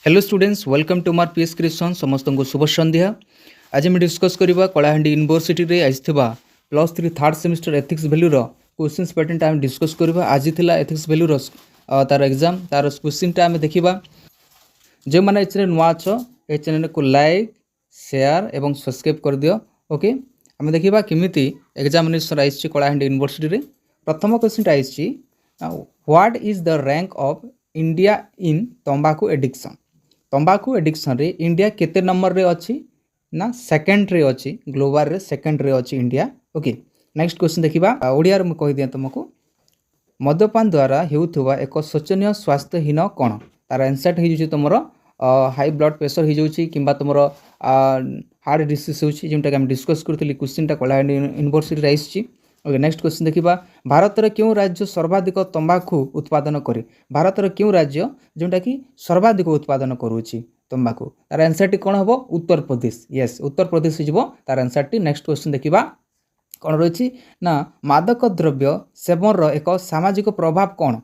Hello students welcome to मार PS creation समस्त को शुभ संध्या। आज हम डिस्कस करबा कलाहांडी यूनिवर्सिटी रे आइथिबा +3 थर्ड सेमिस्टर एथिक्स वैल्यू रो क्वेश्चंस पैटर्न टाइम डिस्कस करबा। आज थिला एथिक्स वैल्यू रो तार एग्जाम तार क्वेश्चन टाइम देखिबा। जे माने एचने नुआ छ ए चैनल को लाइक शेयर एवं सब्सक्राइब कर दियो। ओके हम देखिबा किमिति एग्जामिनेशन आइछि कलाहांडी यूनिवर्सिटी रे। प्रथम क्वेश्चन आइछि what is the rank of India in तंबाकू एडिक्शन। तंबाकू एडिक्शन रे इंडिया केते नंबर रे अछि ना सेकंड रे अछि, ग्लोबल रे सेकंड रे अछि इंडिया। ओके नेक्स्ट क्वेश्चन देखिबा ओडिया रे म कहि दिया तुमको मद्यपान द्वारा हेउथुवा एक शोचनीय स्वास्थ्यहीन कोन। तार आंसर हे जछि तुमरो हाई ब्लड प्रेशर हे जछि किबा तुमरो हार्ट डिसीज होछि जेंटा हम डिस्कस करथली क्वेश्चन टा कलाहांडी यूनिवर्सिटी रे आइछि। ओके नेक्स्ट क्वेश्चन देखिबा भारत रे क्यों राज्य सर्वाधिक तंबाकू उत्पादन करे। भारत रे क्यों राज्य जोंटा कि सर्वाधिक उत्पादन करूछि तंबाकू। तार आंसर टी कोन हबो उत्तर प्रदेश। यस उत्तर प्रदेश हिजबो तार आंसर टी। नेक्स्ट क्वेश्चन देखिबा कोन रहिछि ना मादक द्रव्य सेवन रो एक सामाजिक प्रभाव कोन।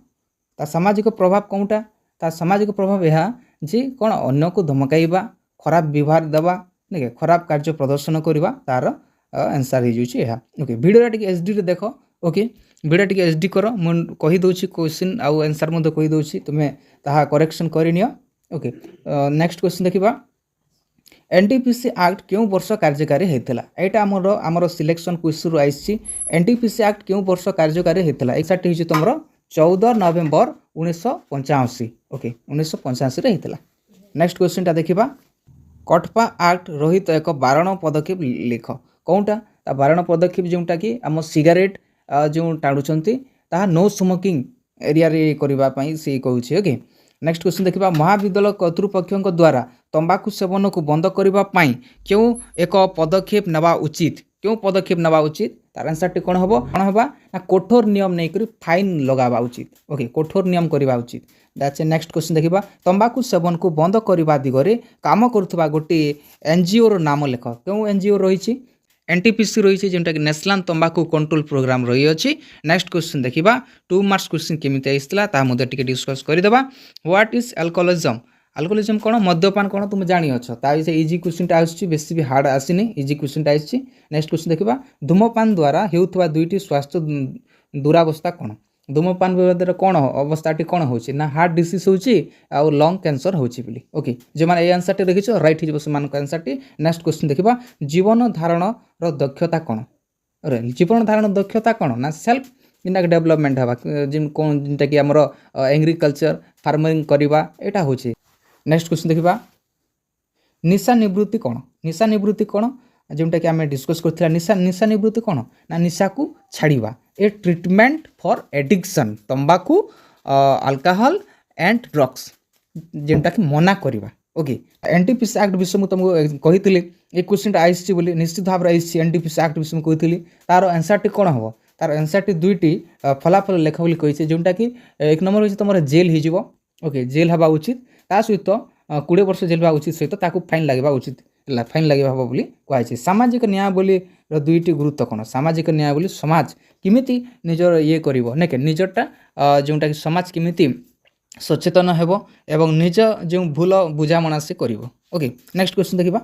ता सामाजिक प्रभाव कोनटा ता सामाजिक प्रभाव यह जे कोन अन्य को धमकाइबा खराब व्यवहार देबा ने खराब कार्य प्रदर्शन करबा तार आंसर हे जुछि यह। ओके वीडियो टिक एचडी रे देखो। ओके वीडियो टिक एचडी करो मु कहि दोछि क्वेश्चन आ आंसर मध्ये कहि दोछि तुमे ताहा करेक्शन करिनियो। ओके नेक्स्ट क्वेश्चन देखिबा एनटीपीसी एक्ट क्यों वर्ष कार्यकारी हेतला। एटा हमरो सिलेक्शन क्वेश्चन रु आइछि एनटीपीसी एक्ट क्यों वर्ष कार्यकारी हेतला। एक्ट हिजि तमरो 14 नवंबर 1985। ओके 1985 रे हेतला। नेक्स्ट क्वेश्चन ता देखिबा कटपा एक्ट रहित एक बारण पदक्षेप लिख। कोनटा ता बारण पदक्षेप जोंटा कि हम सिगारेट जो टाणुचंती ताहा नो स्मोकिंग एरिया रे करबा पई से कहूछि। ओके नेक्स्ट क्वेश्चन देखिबा महाविद्यालय कर्तृपक्षक द्वारा तंबाकू सेवन को बंद करबा पई क्यों एक पदक्षेप नबा उचित। क्यों पदक्षेप नबा उचित तार आंसर टी कोन हबो कोन हबा ना कठोर नियम नै करी फाइन लगाबा उचित। ओके कठोर नियम करबा उचित। दैट्स नेक्स्ट क्वेश्चन देखिबा तंबाकू सेवन को बंद करबा दिगरे काम करथबा गोटे एनजीओ रो नाम लेख। क्यों एनजीओ रहिछि एनटीपीसी रही जेनटा कि नेशनल तंबाकू कंट्रोल प्रोग्राम रही अछि। नेक्स्ट क्वेश्चन देखिबा 2 मार्क्स क्वेश्चन केमिति आइसला ता मध्ये टिके डिस्कस करिदेबा। What is alcoholism. अल्कोहोलिज्म कोन मद्यपान कोन तुम जानि अछ ता इसे इजी क्वेश्चन टा आछि बेसी भी हार्ड आसीनी इजी क्वेश्चन टा आछि। नेक्स्ट क्वेश्चन देखिबा धूमपान द्वारा हेउथवा दुईटी स्वास्थ्य दुरावस्था कोन। धूमपान व्यवहार कोन अवस्था टी कोन होछि ना हार्ट डिसीज होछि आ लंग कैंसर होछि बोली। ओके जे माने ए आंसर टी देखिछो राइट हिजबो समान को आंसर टी। नेक्स्ट क्वेश्चन देखिबा जीवन धारण रो दक्षता कोन। अरे जीवन धारण दक्षता कोन ना सेल्फ इनक डेवलपमेंट हबा जिन कोन जिनटा कि हमरो एग्रीकल्चर फार्मिंग करबा एटा होछि। नेक्स्ट क्वेश्चन देखिबा निशा निवृत्ति कोन। निशा निवृत्ति कोन जेमटा कि हमें डिस्कस करथिला निशा निवृत्ति कोन ना निशा को छाड़ीबा ए ट्रीटमेंट फॉर एडिक्शन तंबाकू अल्कोहल एंड ड्रग्स जेमटा कि मना करबा। ओके एनटीपीसी एक्ट विषय मु तुमको कहितली ए क्वेश्चन आइछि बोली निश्चित भाव आइछि एनटीपीसी एक्ट विषय कहितली तार आंसर टी कोन हबो तार आंसर टी दुईटी फलाफल लेख बोली कहिছে जेमटा कि एक नंबर होछि तमरा जेल हिजिवो। ओके जेल हबा उचित ता सहित 20 वर्ष जेल हबा उचित सहित ताकू फाइन लागबा उचित फाइन लागबा हबो बोली कहै सामाजिक न्याय बोली रो दुईटी गुरुत्व कोन। सामाजिक न्याय बोली समाज किमिति निजर ये करिवो ने के निजरटा जोंटा कि समाज किमिति सचेतन हेबो एवं निज जो भूल बुझामणा से करिवो। ओके नेक्स्ट क्वेश्चन देखिबा।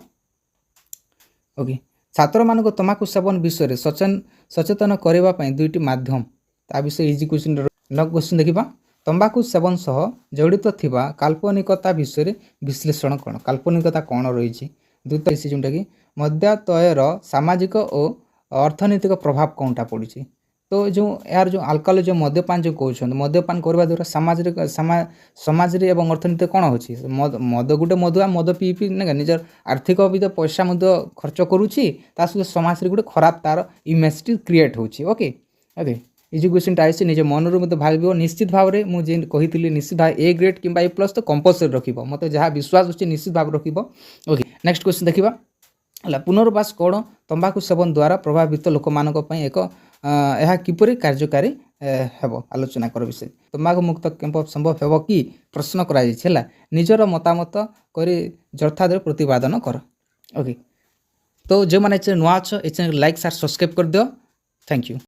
ओके छात्र मान को तंबाकू सेवन विषय रे सचेतन करबा पई दुईटी माध्यम ता विषय इजी क्वेश्चन। नेक्स्ट क्वेश्चन देखिबा तंबाकू सेवन सह जड़ित थिबा काल्पनिकता विषय रे विश्लेषण कोन। काल्पनिकता कोन रहिछि दुईटा इसी जोंटा कि मद्यतयर सामाजिक और अर्थनैतिक प्रभाव कोनटा पड़िछि। तो जो यार जो अल्कोहल जो मद्यपान जो कहउछन मद्यपान करबा द्वारा समाज रे एवं अर्थनीति कोन होछि मद गुटे मदुआ मद पी पी ने निजर आर्थिक भी पैसा मद खर्च करूछि ता सहित समाज रे गुटे खराब तार इमेज क्रिएट होछि। ओके ओके इजी क्वेश्चन टाइछि निज मन रो मते भाबिबो निश्चित भाव रे मु जे कहितली निश्चित भाव ए ग्रेड किबा ए प्लस तो कंपलसरी रखिबो मते जहा विश्वास होछि निश्चित भाव रखिबो। ओके नेक्स्ट क्वेश्चन देखिबा हला पुनर्वास कोण तंबाकू सेवन द्वारा प्रभावित लोक मानक पई एक यह किपरि कार्यकारी हेबो आलोचना कर विषय। तंबाकू मुक्त कैंप संभव हेबो कि प्रश्न करा जाय छला निजर मतामत करी यथार्थ प्रतिपादन कर। ओके तो जे माने नुआ छ ए चैनल लाइक सब्सक्राइब कर दियो। Thank you.